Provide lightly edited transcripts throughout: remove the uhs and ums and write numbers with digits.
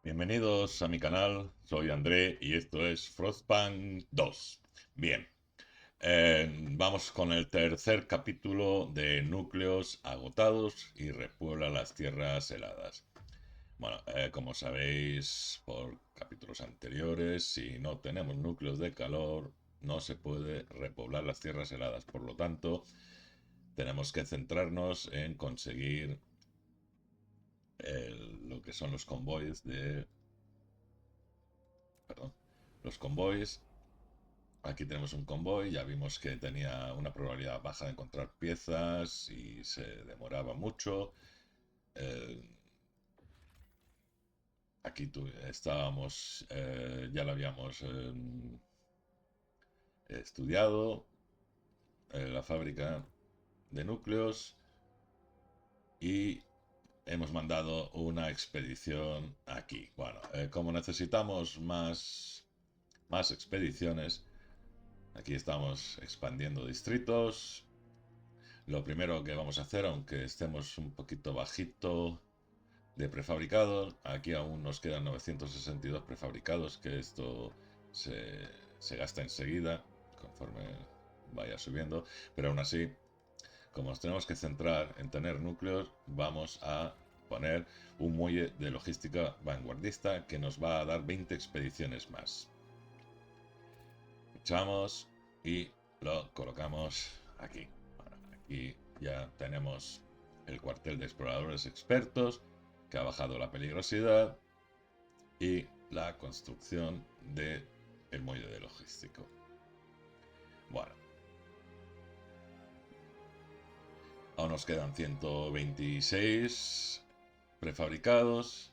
Bienvenidos a mi canal, soy André y esto es Frostpunk 2. Bien, vamos con el tercer capítulo de Núcleos agotados y repuebla las tierras heladas. Bueno, como sabéis por capítulos anteriores, si no tenemos núcleos de calor, no se puede repoblar las tierras heladas. Por lo tanto, tenemos que centrarnos en conseguir lo que son los convoys de... Perdón, los convoys. Aquí tenemos un convoy, ya vimos que tenía una probabilidad baja de encontrar piezas y se demoraba mucho. Eh, aquí estábamos, ya lo habíamos estudiado, la fábrica de núcleos, y hemos mandado una expedición aquí. Bueno, como necesitamos más expediciones, aquí estamos expandiendo distritos. Lo primero que vamos a hacer, aunque estemos un poquito bajito de prefabricados, aquí aún nos quedan 962 prefabricados, que esto se gasta enseguida conforme vaya subiendo, pero aún así, como nos tenemos que centrar en tener núcleos, vamos a poner un muelle de logística vanguardista que nos va a dar 20 expediciones más. Echamos y lo colocamos aquí. Bueno, aquí ya tenemos el cuartel de exploradores expertos, que ha bajado la peligrosidad, y la construcción de el muelle de logístico. Bueno, aún nos quedan 126 prefabricados.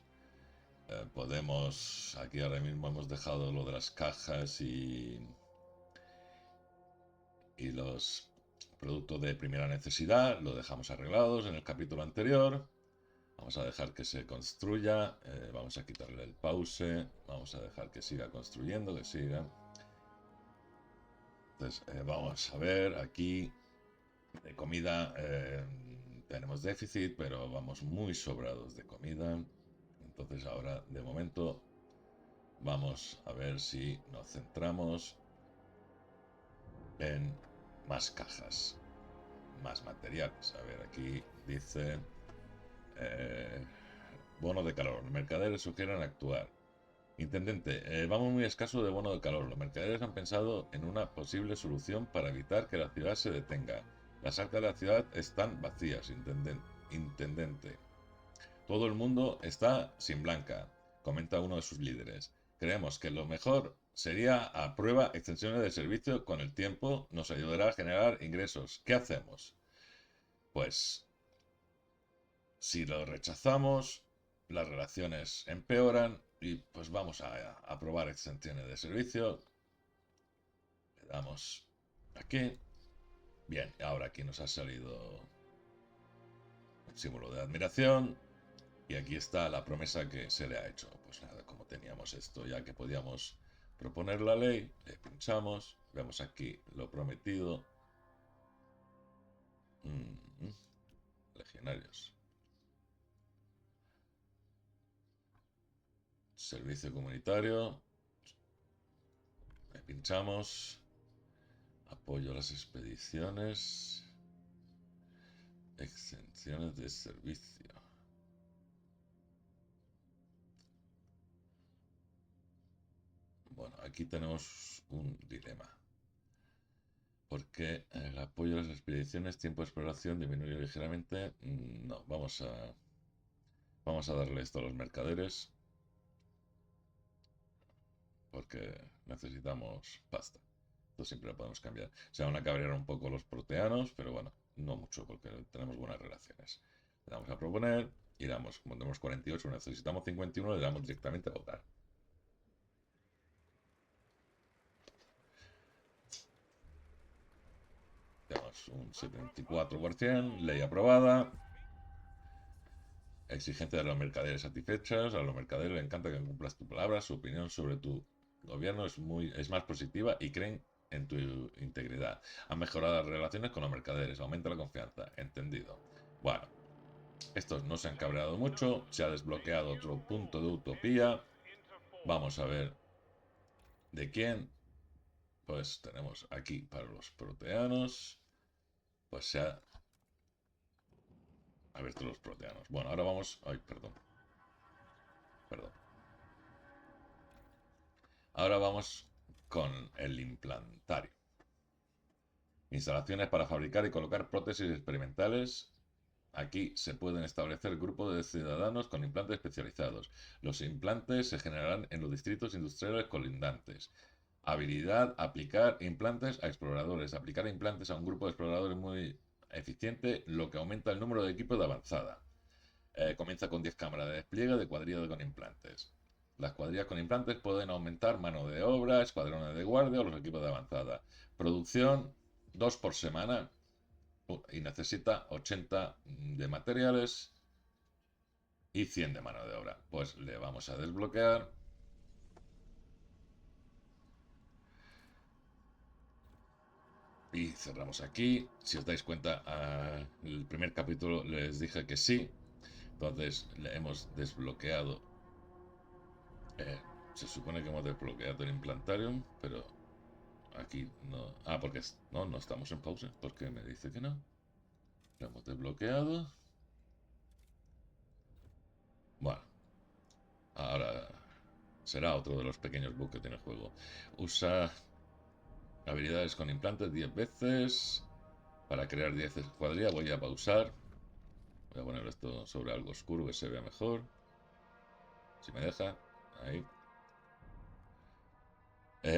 Podemos, aquí ahora mismo hemos dejado lo de las cajas y los productos de primera necesidad, lo dejamos arreglados en el capítulo anterior. Vamos a dejar que se construya, vamos a quitarle el pause, vamos a dejar que siga construyendo, que siga. Entonces, vamos a ver aquí, de comida tenemos déficit, pero vamos muy sobrados de comida. Entonces ahora, de momento, vamos a ver si nos centramos en más cajas, más materiales. A ver, aquí dice... eh, bono de calor. Los mercaderes sugieren actuar. Intendente, vamos muy escaso de bono de calor. Los mercaderes han pensado en una posible solución para evitar que la ciudad se detenga. Las arcas de la ciudad están vacías, intendente. Todo el mundo está sin blanca, comenta uno de sus líderes. Creemos que lo mejor sería a prueba extensiones de servicio con el tiempo, nos ayudará a generar ingresos. ¿Qué hacemos? Pues si lo rechazamos, las relaciones empeoran y pues vamos a probar extensiones de servicio. Le damos aquí. Bien, ahora aquí nos ha salido el símbolo de admiración y aquí está la promesa que se le ha hecho. Pues nada, como teníamos esto ya que podíamos proponer la ley, le pinchamos, vemos aquí lo prometido. Mm, legionarios. Servicio comunitario, le pinchamos. Apoyo a las expediciones. Exenciones de servicio. Bueno, aquí tenemos un dilema. Porque el apoyo a las expediciones, tiempo de exploración disminuye ligeramente. No, vamos a darle esto a los mercaderes. Porque necesitamos pasta. Esto siempre lo podemos cambiar. Se van a cabrear un poco los proteanos, pero bueno, no mucho porque tenemos buenas relaciones. Le damos a proponer y damos, como tenemos 48, necesitamos 51, le damos directamente a votar. Tenemos un 74%, ley aprobada. Exigente de los mercaderes satisfechas. A los mercaderes les encanta que cumplas tu palabra. Su opinión sobre tu gobierno es más positiva y creen en tu integridad. Han mejorado las relaciones con los mercaderes. Aumenta la confianza. Entendido. Bueno. Estos no se han cabreado mucho. Se ha desbloqueado otro punto de utopía. Vamos a ver de quién. Pues tenemos aquí para los proteanos. Pues se ha abierto los proteanos. Bueno, ahora vamos... Ay, perdón. Perdón. Ahora vamos con el implantario. Instalaciones para fabricar y colocar prótesis experimentales. Aquí se pueden establecer grupos de ciudadanos con implantes especializados. Los implantes se generarán en los distritos industriales colindantes. Habilidad, aplicar implantes a exploradores. Aplicar implantes a un grupo de exploradores muy eficiente, lo que aumenta el número de equipos de avanzada. Comienza con 10 cámaras de despliegue de cuadrillas con implantes. Las cuadrillas con implantes pueden aumentar mano de obra, escuadrones de guardia o los equipos de avanzada. Producción, 2 por semana y necesita 80 de materiales y 100 de mano de obra. Pues le vamos a desbloquear. Y cerramos aquí. Si os dais cuenta, el primer capítulo les dije que sí. Entonces le hemos desbloqueado. Se supone que hemos desbloqueado el implantarium, pero aquí no. Ah, porque no estamos en pausa. Porque me dice que no. Lo hemos desbloqueado. Bueno, ahora será otro de los pequeños bugs que tiene el juego. Usa habilidades con implantes 10 veces. Para crear 10 escuadrillas voy a pausar. Voy a poner esto sobre algo oscuro que se vea mejor. Si me deja. Ahí.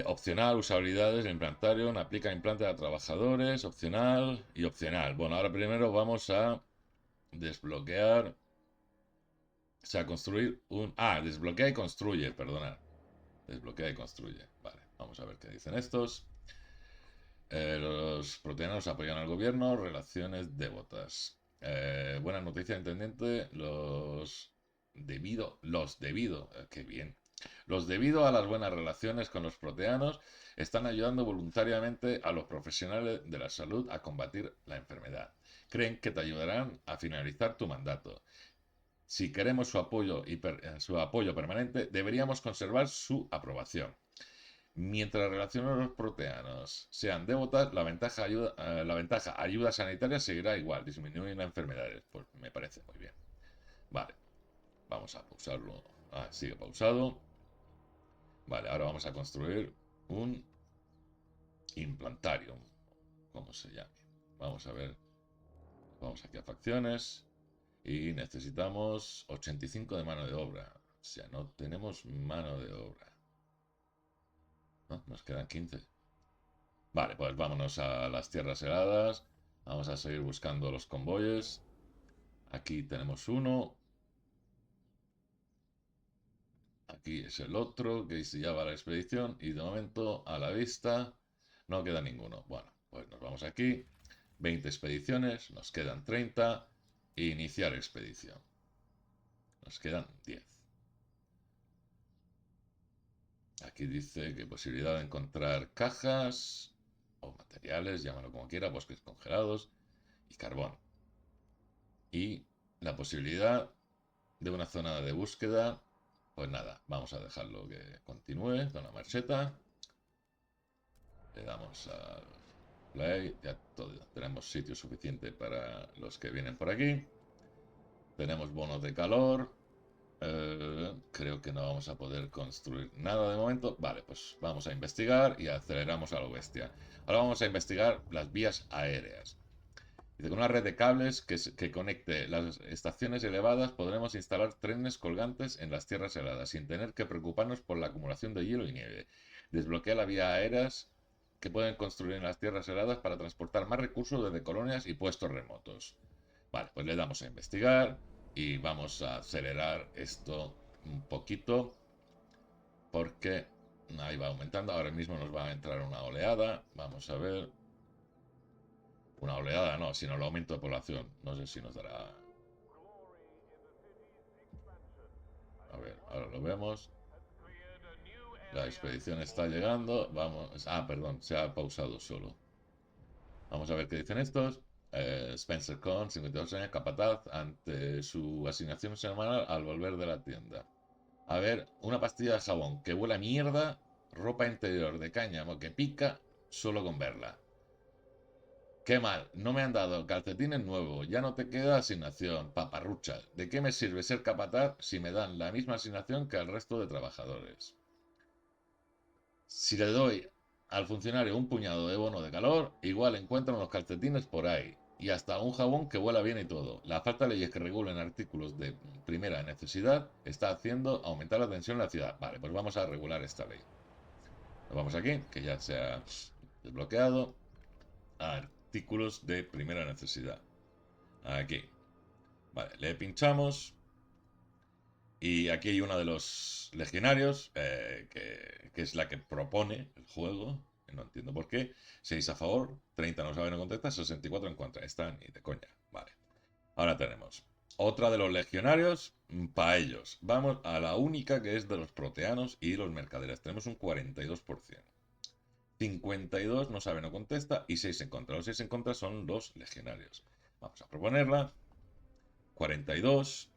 Opcional, usabilidades, implantario, aplica implantes a trabajadores, opcional y opcional. Bueno, ahora primero vamos a desbloquear, o sea, construir un... Ah, desbloquea y construye, perdonad. Desbloquea y construye. Vale, vamos a ver qué dicen estos. Los proteanos apoyan al gobierno, relaciones devotas. Buena noticia, intendente, qué bien. Los debido a las buenas relaciones con los proteanos, están ayudando voluntariamente a los profesionales de la salud a combatir la enfermedad. Creen que te ayudarán a finalizar tu mandato. Si queremos su apoyo permanente, deberíamos conservar su aprobación. Mientras las relaciones de los proteanos sean devotas, la ventaja ayuda sanitaria seguirá igual, disminuyendo enfermedades. Pues me parece muy bien. Vale, vamos a pausarlo. Ah, sigue pausado. Vale, ahora vamos a construir un implantarium, como se llame. Vamos a ver. Vamos aquí a facciones. Y necesitamos 85 de mano de obra. O sea, no tenemos mano de obra. ¿No? Nos quedan 15. Vale, pues vámonos a las tierras heladas. Vamos a seguir buscando los convoyes. Aquí tenemos uno. Aquí es el otro que ya va a la expedición. Y de momento, a la vista, no queda ninguno. Bueno, pues nos vamos aquí. 20 expediciones, nos quedan 30. Iniciar expedición. Nos quedan 10. Aquí dice que posibilidad de encontrar cajas o materiales, llámalo como quiera, bosques congelados y carbón. Y la posibilidad de una zona de búsqueda, pues nada, vamos a dejarlo que continúe con la marcheta. Le damos al play, ya tenemos sitio suficiente para los que vienen por aquí. Tenemos bonos de calor. Creo que no vamos a poder construir nada de momento. Vale, pues vamos a investigar y aceleramos a lo bestia. Ahora vamos a investigar las vías aéreas. Dice, con una red de cables que conecte las estaciones elevadas podremos instalar trenes colgantes en las tierras heladas sin tener que preocuparnos por la acumulación de hielo y nieve. Desbloquea las vías aéreas que pueden construir en las tierras heladas para transportar más recursos desde colonias y puestos remotos. Vale, pues le damos a investigar y vamos a acelerar esto un poquito porque ahí va aumentando. Ahora mismo nos va a entrar una oleada. Vamos a ver. Una oleada no, sino el aumento de población. No sé si nos dará... A ver, ahora lo vemos. La expedición está llegando. Vamos... Ah, perdón, se ha pausado solo. Vamos a ver qué dicen estos. Spencer con 52 años, capataz, ante su asignación semanal al volver de la tienda. A ver, una pastilla de jabón que huele a mierda, ropa interior de cáñamo que pica solo con verla. Qué mal, no me han dado calcetines nuevos, ya no te queda asignación, paparrucha. ¿De qué me sirve ser capataz si me dan la misma asignación que al resto de trabajadores? Si le doy al funcionario un puñado de bono de calor, igual encuentran los calcetines por ahí. Y hasta un jabón que huela bien y todo. La falta de leyes que regulen artículos de primera necesidad está haciendo aumentar la tensión en la ciudad. Vale, pues vamos a regular esta ley. Nos vamos aquí, que ya se ha desbloqueado. Artículos de primera necesidad. Aquí. Vale, le pinchamos. Y aquí hay uno de los legionarios, que es la que propone el juego. No entiendo por qué. 6 a favor, 30 no saben no contesta, 64 en contra. Esta ni de coña. Vale. Ahora tenemos otra de los legionarios para ellos. Vamos a la única que es de los proteanos y los mercaderes. Tenemos un 42%. 52 no sabe no contesta y 6 en contra. Los 6 en contra son los legionarios. Vamos a proponerla. 42.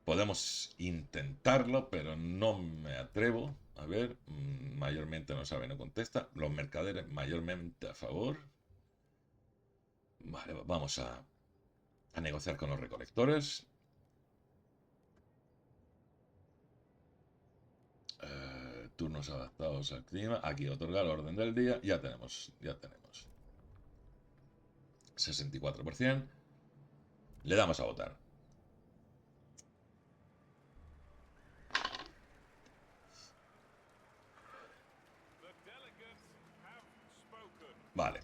Podemos intentarlo, pero no me atrevo. A ver, mayormente no sabe, no contesta. Los mercaderes mayormente a favor. Vale, vamos a negociar con los recolectores. Turnos adaptados al clima. Aquí otorgar orden del día. Ya tenemos, ya tenemos. 64%. Le damos a votar. Vale.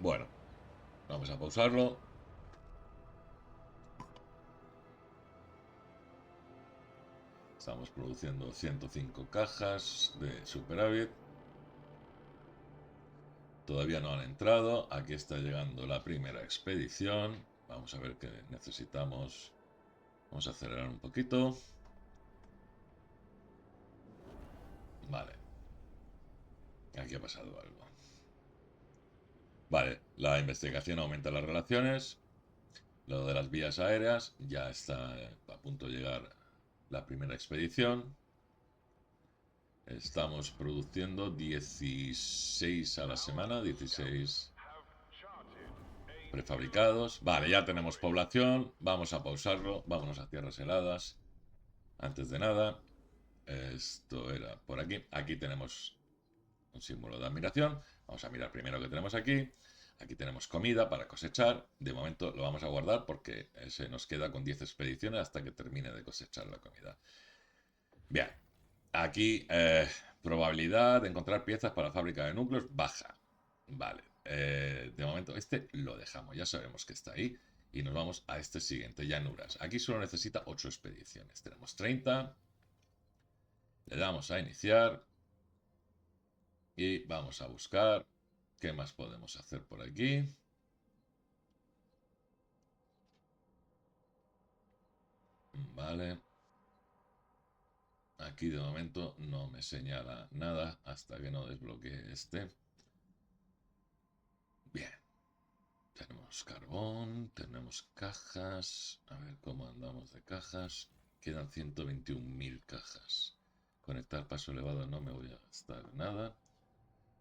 Bueno, vamos a pausarlo. Estamos produciendo 105 cajas de superávit. Todavía no han entrado. Aquí está llegando la primera expedición. Vamos a ver qué necesitamos. Vamos a acelerar un poquito. Vale. Aquí ha pasado algo. Vale, la investigación aumenta las relaciones. Lo de las vías aéreas. Ya está a punto de llegar la primera expedición. Estamos produciendo 16 a la semana. 16 prefabricados. Vale, ya tenemos población. Vamos a pausarlo. Vámonos a tierras heladas. Antes de nada, esto era por aquí. Aquí tenemos un símbolo de admiración. Vamos a mirar primero que tenemos aquí. Aquí tenemos comida para cosechar. De momento lo vamos a guardar porque se nos queda con 10 expediciones hasta que termine de cosechar la comida. Bien. Aquí, probabilidad de encontrar piezas para la fábrica de núcleos baja. Vale. De momento este lo dejamos. Ya sabemos que está ahí. Y nos vamos a este siguiente, llanuras. Aquí solo necesita 8 expediciones. Tenemos 30. Le damos a iniciar. Y vamos a buscar qué más podemos hacer por aquí. Vale. Aquí de momento no me señala nada hasta que no desbloquee este. Bien. Tenemos carbón, tenemos cajas. A ver cómo andamos de cajas. Quedan 121.000 cajas. Conectar paso elevado no me voy a gastar nada.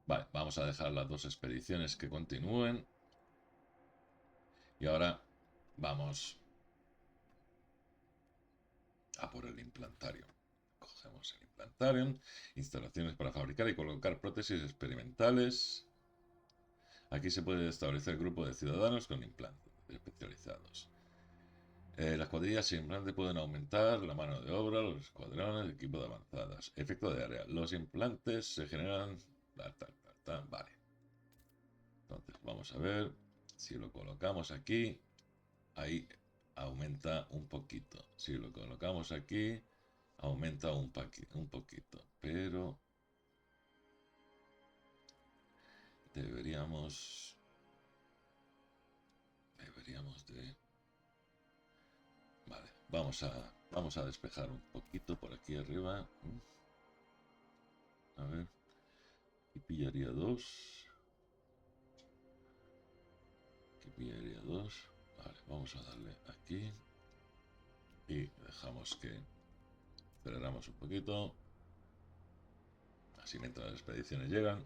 Vale, vamos a dejar las dos expediciones que continúen. Y ahora vamos a por el implantario. Cogemos el implantario. Instalaciones para fabricar y colocar prótesis experimentales. Aquí se puede establecer grupo de ciudadanos con implantes especializados. Las cuadrillas sin implante pueden aumentar la mano de obra, los escuadrones, equipo de avanzadas. Efecto de área. Los implantes se generan... Vale. Entonces vamos a ver si lo colocamos aquí. Ahí aumenta un poquito. Si lo colocamos aquí, aumenta un poquito. Pero deberíamos de... Vale, vamos a despejar un poquito por aquí arriba. A ver. Aquí pillaría dos. Aquí pillaría dos. Vale, vamos a darle aquí. Y dejamos que aceleramos un poquito. Así mientras las expediciones llegan.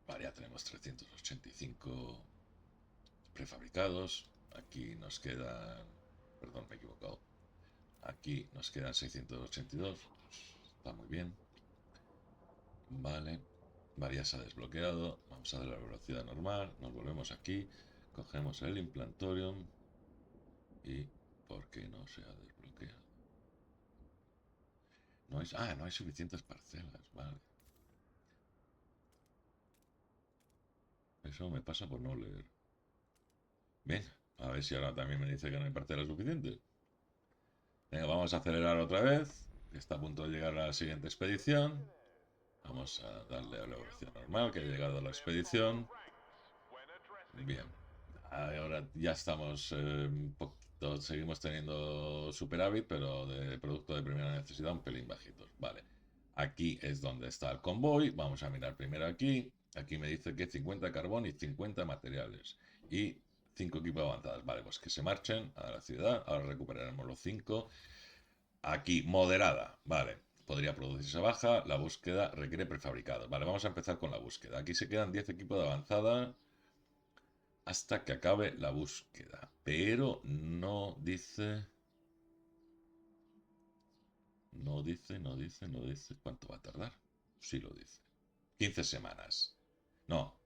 Vale, ya tenemos 385 prefabricados. Aquí nos quedan... Perdón, me he equivocado. Aquí nos quedan 682. Está muy bien. Vale. Vale, ya se ha desbloqueado. Vamos a dar la velocidad normal. Nos volvemos aquí. Cogemos el implantorium. ¿Y por qué no se ha desbloqueado? No hay, no hay suficientes parcelas. Vale. Eso me pasa por no leer. Bien, a ver si ahora también me dice que no hay parcelas suficientes. Venga, vamos a acelerar otra vez. Que está a punto de llegar a la siguiente expedición. Vamos a darle a la velocidad normal, que ha llegado a la expedición. Bien. Ahora ya estamos un poquito, seguimos teniendo superávit, pero de producto de primera necesidad un pelín bajitos. Vale. Aquí es donde está el convoy. Vamos a mirar primero aquí. Aquí me dice que 50 carbón y 50 materiales. Y 5 equipos avanzados. Vale, pues que se marchen a la ciudad. Ahora recuperaremos los 5. Aquí, moderada. Vale. Podría producirse baja. La búsqueda requiere prefabricados. Vale, vamos a empezar con la búsqueda. Aquí se quedan 10 equipos de avanzada hasta que acabe la búsqueda. Pero no dice... No dice cuánto va a tardar. Sí lo dice. 15 semanas. No,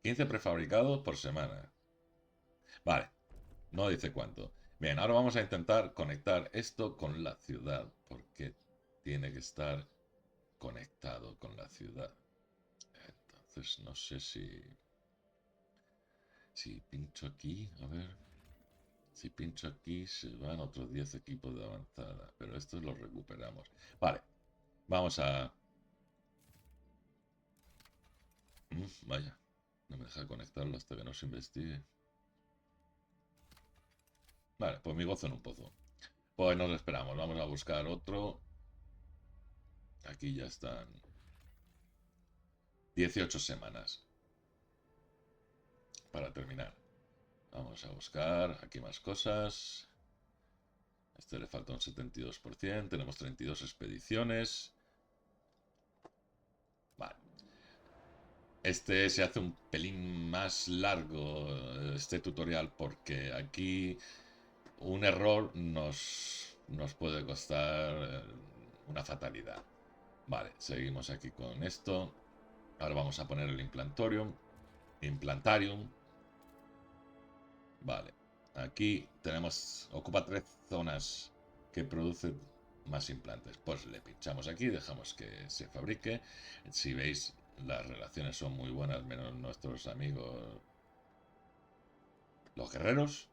15 prefabricados por semana. Vale, no dice cuánto. Bien, ahora vamos a intentar conectar esto con la ciudad, porque tiene que estar conectado con la ciudad. Entonces, no sé si... Si pincho aquí, a ver... Si pincho aquí, se van otros 10 equipos de avanzada, pero estos los recuperamos. Vale, vamos a... vaya, no me deja conectarlo hasta que no se investigue. Vale, pues mi gozo en un pozo. Pues nos esperamos, vamos a buscar otro. Aquí ya están 18 semanas para terminar. Vamos a buscar aquí más cosas. Este le falta un 72%. Tenemos 32 expediciones. Vale. Este se hace un pelín más largo, este tutorial, porque aquí un error nos puede costar una fatalidad. Vale, seguimos aquí con esto. Ahora vamos a poner el implantarium. Vale, aquí tenemos, ocupa 3 zonas que producen más implantes. Pues le pinchamos aquí, dejamos que se fabrique. Si veis, las relaciones son muy buenas, menos nuestros amigos los guerreros.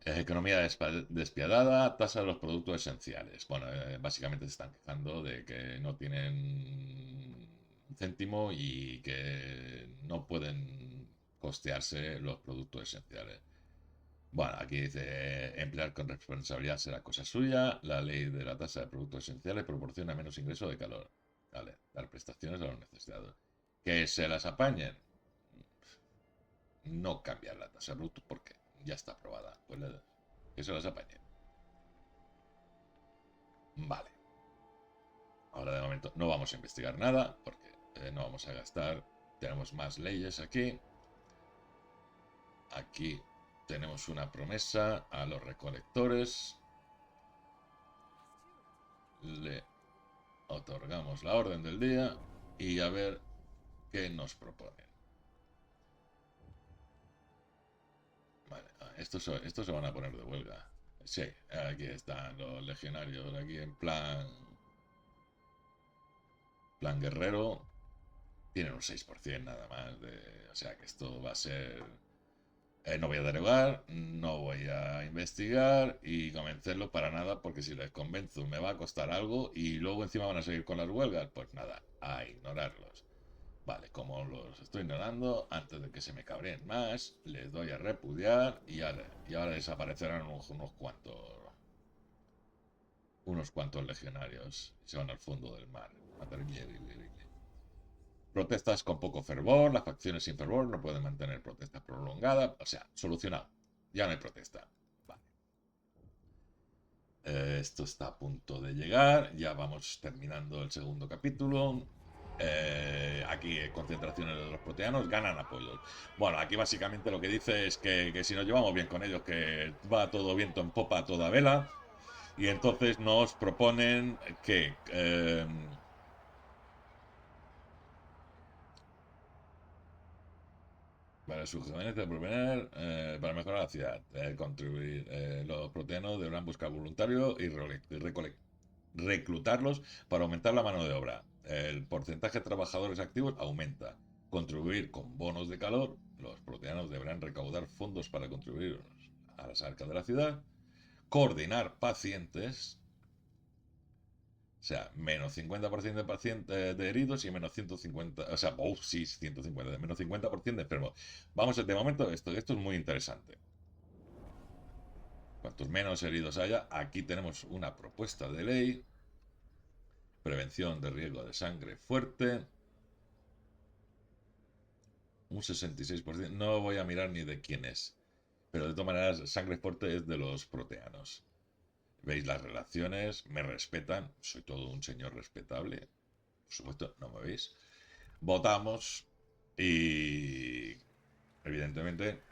Economía despiadada, tasa de los productos esenciales. Bueno, básicamente se están quejando de que no tienen un céntimo y que no pueden costearse los productos esenciales. Bueno, aquí dice emplear con responsabilidad será cosa suya. La ley de la tasa de productos esenciales proporciona menos ingreso de calor. Vale, dar prestaciones a los necesitados. Que se las apañen. No cambiar la tasa de productos porque ya está aprobada. Pues que se las apañen. Vale. Ahora de momento no vamos a investigar nada porque no vamos a gastar. Tenemos más leyes aquí. Aquí tenemos una promesa a los recolectores. Le otorgamos la orden del día y a ver qué nos proponen. Vale, estos se van a poner de huelga. Sí, aquí están los legionarios, aquí en plan guerrero. Tienen un 6% nada más. O sea que esto va a ser... no voy a derogar, no voy a investigar y convencerlos para nada, porque si les convenzo me va a costar algo y luego encima van a seguir con las huelgas. Pues nada, a ignorarlos. Vale, como los estoy ignorando, antes de que se me cabreen más, les doy a repudiar y ahora desaparecerán unos cuantos legionarios y se van al fondo del mar. Protestas con poco fervor, las facciones sin fervor no pueden mantener protestas prolongadas, o sea, solucionado. Ya no hay protesta. Vale. Esto está a punto de llegar, ya vamos terminando el segundo capítulo. Aquí concentraciones de los proteanos ganan apoyos. Bueno, aquí básicamente lo que dice es que si nos llevamos bien con ellos, que va todo viento en popa a toda vela, y entonces nos proponen que para su sugerencia proponer para mejorar la ciudad, contribuir. Los proteanos deberán buscar voluntarios y reclutarlos para aumentar la mano de obra. El porcentaje de trabajadores activos aumenta. Contribuir con bonos de calor. Los proteanos deberán recaudar fondos para contribuir a las arcas de la ciudad. Coordinar pacientes. O sea, menos 50% de pacientes de heridos y menos 150, o sea, sí, 150, menos 50% de enfermos. Vamos, de momento, esto es muy interesante. Cuantos menos heridos haya, aquí tenemos una propuesta de ley. Prevención de riesgo de sangre fuerte. Un 66%. No voy a mirar ni de quién es. Pero de todas maneras, sangre fuerte es de los proteanos. ¿Veis las relaciones? Me respetan. Soy todo un señor respetable. Por supuesto, no me veis. Votamos y evidentemente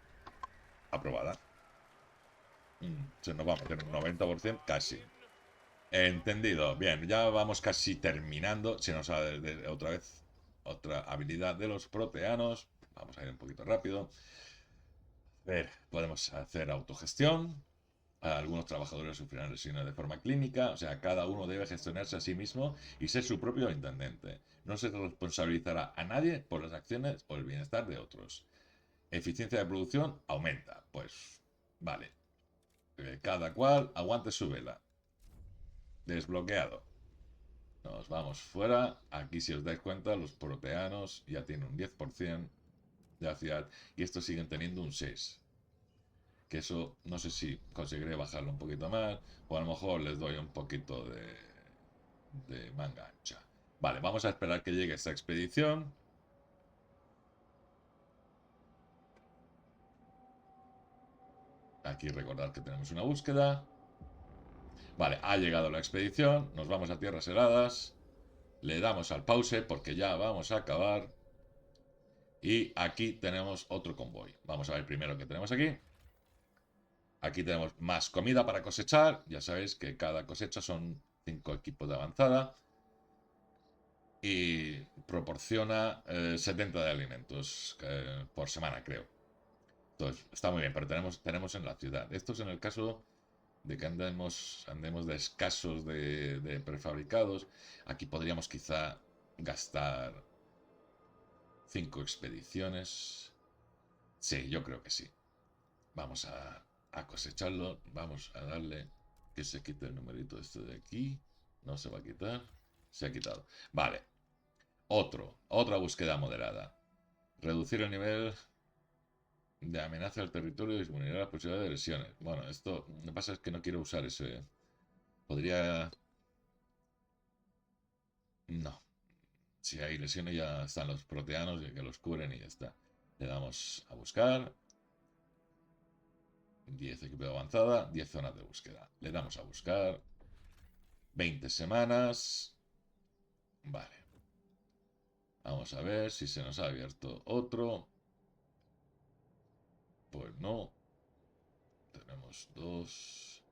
aprobada. Se nos va a meter un 90%, casi. Entendido. Bien, ya vamos casi terminando. Se nos ha otra vez otra habilidad de los proteanos. Vamos a ir un poquito rápido. A ver, podemos hacer autogestión. Algunos trabajadores sufrirán lesiones de forma clínica, o sea, cada uno debe gestionarse a sí mismo y ser su propio intendente. No se responsabilizará a nadie por las acciones o el bienestar de otros. Eficiencia de producción aumenta. Pues, vale. Cada cual aguante su vela. Desbloqueado. Nos vamos fuera. Aquí, si os dais cuenta, los proteanos ya tienen un 10% de la ciudad y estos siguen teniendo un 6%. Que eso no sé si conseguiré bajarlo un poquito más o a lo mejor les doy un poquito de manga ancha. Vale, vamos a esperar que llegue esta expedición. Aquí recordad que tenemos una búsqueda. Vale, ha llegado la expedición. Nos vamos a tierras heladas. Le damos al pause porque ya vamos a acabar. Y aquí tenemos otro convoy. Vamos a ver primero qué tenemos aquí. Aquí tenemos más comida para cosechar. Ya sabéis que cada cosecha son 5 equipos de avanzada. Y proporciona 70 de alimentos por semana, creo. Entonces, está muy bien, pero tenemos en la ciudad. Esto es en el caso de que andemos de escasos de prefabricados. Aquí podríamos quizá gastar 5 expediciones. Sí, yo creo que sí. Vamos a cosecharlo. Vamos a darle que se quite el numerito este de aquí. No se va a quitar. Se ha quitado. Vale. Otra búsqueda moderada. Reducir el nivel de amenaza al territorio y disminuir las posibilidades de lesiones. Bueno, esto lo que pasa es que no quiero usar ese. Podría. No. Si hay lesiones ya están los proteanos que los cubren y ya está. Le damos a buscar. 10 equipos de avanzada, 10 zonas de búsqueda. Le damos a buscar. 20 semanas. Vale. Vamos a ver si se nos ha abierto otro. Pues no. Tenemos dos.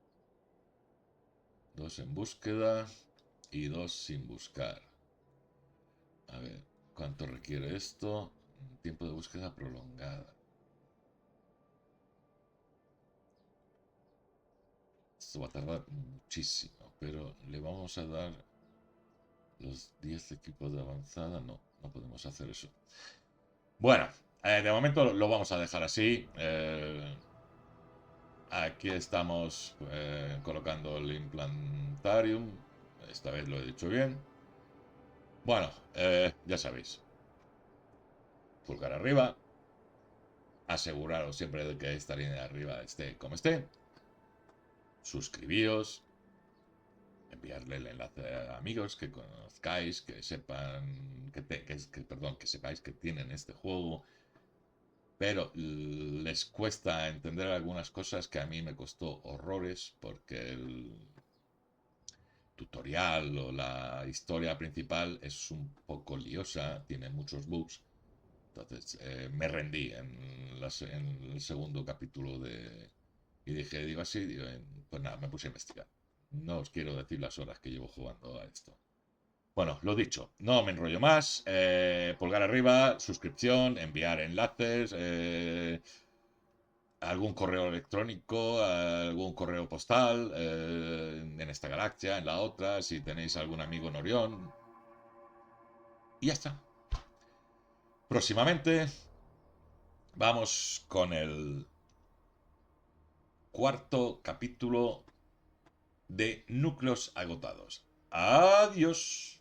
Dos en búsqueda y dos sin buscar. A ver, ¿cuánto requiere esto? Tiempo de búsqueda prolongada. Esto va a tardar muchísimo, pero le vamos a dar los 10 equipos de avanzada. No, no podemos hacer eso. Bueno, de momento lo vamos a dejar así. Aquí estamos colocando el implantarium. Esta vez lo he dicho bien. Bueno, ya sabéis. pulgar arriba. Aseguraros siempre de que esta línea de arriba esté como esté. Suscribíos. Enviarle el enlace a amigos que conozcáis, que sepan que sepáis que tienen este juego, pero les cuesta entender algunas cosas que a mí me costó horrores porque el tutorial o la historia principal es un poco liosa, tiene muchos bugs. Entonces me rendí en el segundo capítulo y digo así, pues nada, me puse a investigar. No os quiero decir las horas que llevo jugando a esto. Bueno, lo dicho, no me enrollo más. Pulgar arriba, suscripción, enviar enlaces, algún correo electrónico, algún correo postal en esta galaxia, en la otra, si tenéis algún amigo en Orión. Y ya está. Próximamente vamos con el cuarto capítulo de Núcleos Agotados. Adiós.